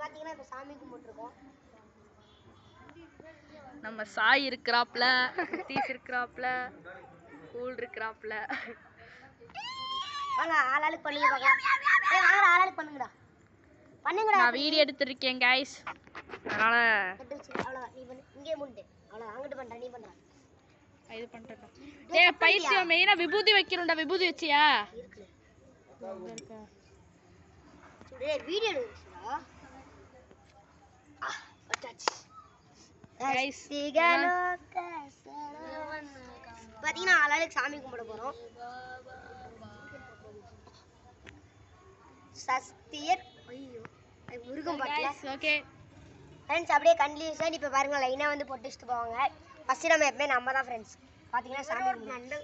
பாத்தீங்கன்னா இப்ப சாமி கும்பிட்டுருக்கோம். நம்ம சாய் இருக்கிறாப்ல, தீஸ் இருக்கிறாப்ல, கூல் இருக்கிறாப்ல. வாங்க ஆளாளுக்கு பண்ணுங்க பார்க்கலாம். ஏய் வாங்க ஆளாளுக்கு பண்ணுங்கடா. பண்ணுங்கடா. நான் வீடியோ எடுத்து இருக்கேன் गाइस. அதனால அவ்வளவுதான். நீ பண்ணு. இங்கே முண்டு. அவ்வளவுதான். அங்கிட்டு பண்ற நீ பண்ற. இது பண்றேன். டேய் பைத்தியம் மெயினா விபூதி வைக்கணும்டா. விபூதி வச்சியா? இருக்கு. இருக்கா. டேய் வீடியோ எடுடா. அட்டாச். गाइस பாத்தீங்கன்னா ஆளாளுக்கு சாமி கும்பிட போறோம். சஸ்தியர் ஐயோ முருகன் பாட்டல. ஓகே फ्रेंड्स அப்படியே கன்டினியூஸா இப்ப பாருங்க லைனா வந்து போட்டு வச்சிட்டு போவாங்க. ஃபர்ஸ்ட் நம்ம எப்பமே நம்ம தான் फ्रेंड्स. பாத்தீங்கன்னா சாமி கும்பிடு.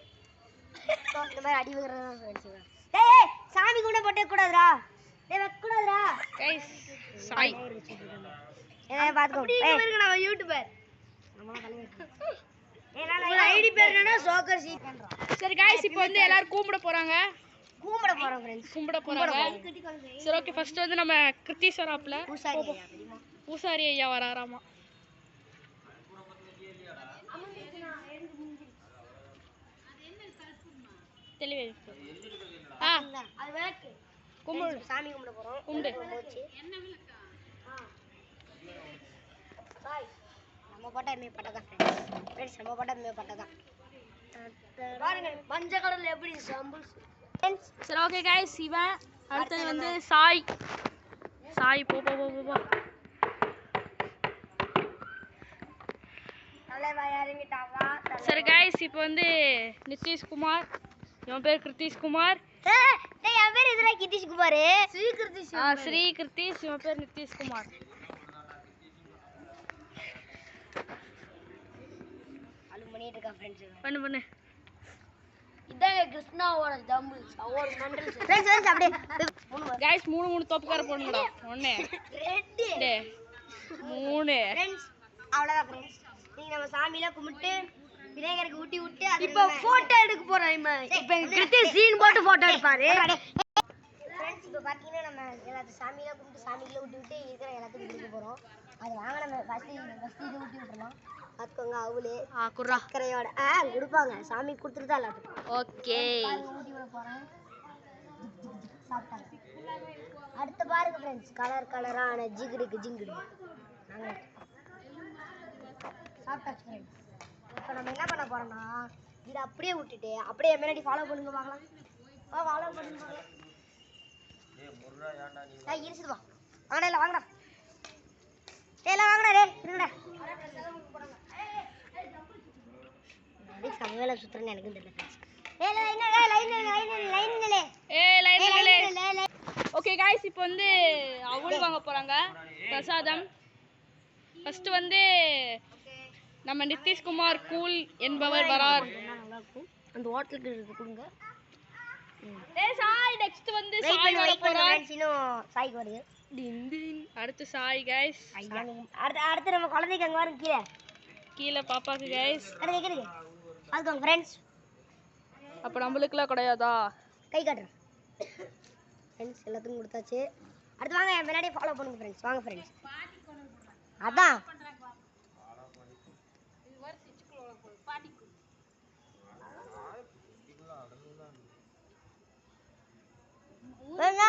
இந்த மாதிரி அடி விடுறது தான் फ्रेंड्स. டேய் சாமி கும்பிட போட்டே கூடாதுடா. டேய் வைக்க கூடாதுடா. गाइस சாய் ஏய் பாத்துக்கோ. ஏய் இருக்கு நான் யூடியூபர். நம்ம தலைய ஏய் நான் ஐடி பேர் என்னன்னா ஜோக்கர் ஜி பண்றோம். சரி गाइस இப்போ வந்து எல்லாரும் கும்பிட போறாங்க. கும்பிட போறோம் फ्रेंड्स. கும்பிட போறாங்க. சரி ஓகே ஃபர்ஸ்ட் வந்து நம்ம கிருத்திஸ்வராப்ல பூசாரி ஐயா தெரியுமா? பூசாரி ஐயா வராராமா. தெளிவே அது விளக்கு. கும்பிடு சாமி கும்பிட போறோம். கும்பிடு. என்ன விளக்கு? சாய் நம்ம போட்டா எம்மே பட்டதான் फ्रेंड्स. நம்ம போட்டா எம்மே பட்டதான். பாருங்க மஞ்சள் கலர்ல எப்படி சம்பிள்ஸ். சரி ஓகே गाइस இவன் அடுத்து வந்து சாய். சாய் போ போ போ போ. தலைவா இறங்கிட்டாவா. சரி गाइस இப்போ வந்து நிதிஷ் குமார். இவன் பேர் கிருத்திஷ் குமார். டேய் என் பேர் இதுல கிருத்திஷ் குமார். ஸ்ரீ கிருத்திஷ். ஸ்ரீ கிருத்திஷ். இவன் பேர் நிதிஷ் குமார். அலு பண்ணிட்டு இருக்கான் फ्रेंड्स. பண்ணு பண்ணு. இதாங்க கிருஷ்ணாவோட ஜம்பிள்ஸ் அவர் மண்டல்ஸ். फ्रेंड्स அப்படியே गाइस மூணு தோப்புக்கார போடுங்கடா. 1 2 3 फ्रेंड्स அவ்வளவுதான் फ्रेंड्स. நீங்க நம்ம சாமியில கும்பிட்டு விநாயகருக்கு ஊட்டி விட்டு இப்போ போட்டோ எடுக்க போறோம். இப்போ கிருத்திஷ் சீன் போட்டு போட்டோ எடுப்பாரு. फ्रेंड्स இப்போ பாத்தீங்கன்னா நம்ம எல்லாத்து சாமியில கும்பிட்டு சாமியில ஊட்டி விட்டு இருக்கிற எல்லாத்துக்கும் கொடுக்க போறோம். அது வாங்க நம்ம ஃபர்ஸ்ட் இது ஊட்டி விட்டுறலாம். பாத்துக்கோங்க அவுளே குர்ரா கரையோட கொடுப்பாங்க. சாமி கொடுத்துட்டு தான் எல்லாத்துக்கும். ஓகே ஊட்டி விட போறேன். சாப்பிட்டாங்க. அடுத்து பாருங்க फ्रेंड्स கலர் கலரான ஜிகிடுக்கு ஜிங்கிடு நாங்க சாப்பிட்டாச்சு फ्रेंड्स. இப்போ நம்ம என்ன பண்ண போறோம்னா இத அப்படியே விட்டுட்டு அப்படியே முன்னாடி ஃபாலோ பண்ணுங்க பார்க்கலாம். ஃபாலோ பண்ணுங்க பார்க்கலாம். டேய் முர்ரா ஏன்டா நீ டேய் இருச்சுது வா. வாங்கடா இல்ல வாங்கடா. டேய் இல்ல வாங்கடா டேய் இருங்கடா. டேய் சமவேல சுத்துறேன்னு எனக்கு தெரியல फ्रेंड्स. டேய் லைன்ல ஏய் லைன்ல ஓகே गाइस இப்போ வந்து அவள் வாங்க போறாங்க பிரசாதம். ஃபர்ஸ்ட் வந்து நம்ம நிதிஷ் குமார் கூல் என்பவர் வரார். நல்லா இருக்கும். அந்த ஹோட்டலுக்கு இருக்கு கொடுங்க. டேய் சாய் நெக்ஸ்ட் வந்து சாய் வர போறார். இன்னும் சாய்க்கு வருது. அடுத்து சாய் गाइस. அடுத்து நம்ம குழந்தைக்கு அங்க வரும் கீழ பாப்பாக்கு गाइस. அடுத்து கேக்குது. அதுக்கு फ्रेंड्स அப்ப நம்மளுக்குலாம் கிடையாதா? கை காட்டுறேன். फ्रेंड्स எல்லாத்துக்கும் கொடுத்தாச்சு. அடுத்து வாங்க முன்னாடியே ஃபாலோ பண்ணுங்க फ्रेंड्स. வாங்க फ्रेंड्स. அதான் வேணா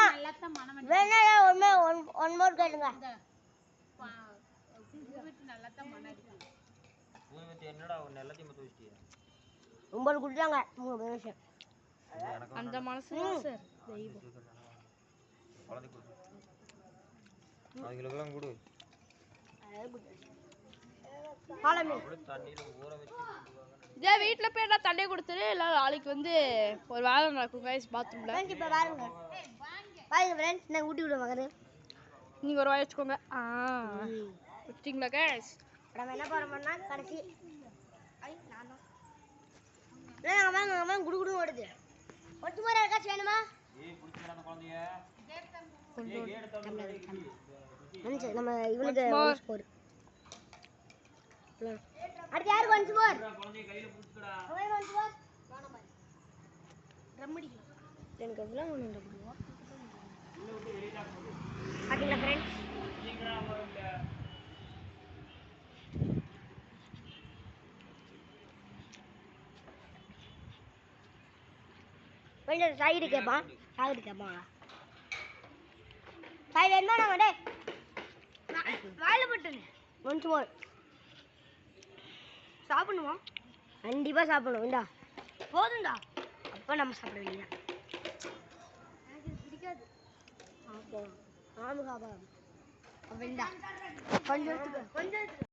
ஒன் மோர் கேளுங்க. என்னடா எல்லாத்தையும் மொத்த வச்சிட்டியா? ரொம்ப குடிச்சாங்க 3 நிமிஷம். அந்த மனசு சார் தெய்வம். குழந்தை கொடு. அதுகளுக்கெல்லாம் கொடு. Follow me. தண்ணியில ஊற வச்சு இதே வீட்ல போய் நான் தண்ணி கொடுத்துரு இல்ல நாளைக்கு வந்து ஒரு வேலை நடக்கும் गाइस பாத்ரூம்ல. फ्रेंड्स இப்ப பாருங்க. பாருங்க फ्रेंड्स நான் ஊட்டி விட மகனே. நீங்க ஒரு வாய் வச்சுக்கோங்க. விட்டீங்களா गाइस? நம்ம என்ன பண்ணோம்னா கடைசி ஐ நானா நம்ம குடுகுடு ஓடுது. ஒட்டு மர இருக்காச்சு வேணுமா? ஏய் புடிச்சடா அந்த குழந்தைய. மஞ்ச நம்ம இவனுக்கு ஒரு ஸ்கோர். அடுத்து யாருக்கு ஒன் ஸ்கோர்? குழந்தைய கையில புடிச்சடா. அவன் ஒன் ஸ்கோர். வாங்க பாரு. ட்ரம் அடிக்கலாம். எனக்கு எவ்வளவு ஒன்னு பண்ணுவா. பாத்தீங்களா फ्रेंड्स? கொஞ்சம் சைடு கேட்பான் சைடு இருந்தா நம்ம டே வாயில போட்டுனே ஒன்ஸ் மோர் சாப்பிடணுமா கண்டிப்பா சாப்பிடணும் இந்தா போதும்டா அப்போ நம்ம சாப்பிட வேண்டியதா எனக்கு பிடிக்காது அப்போ நானும் சாப்பிட அப்படின்டா கொஞ்சம்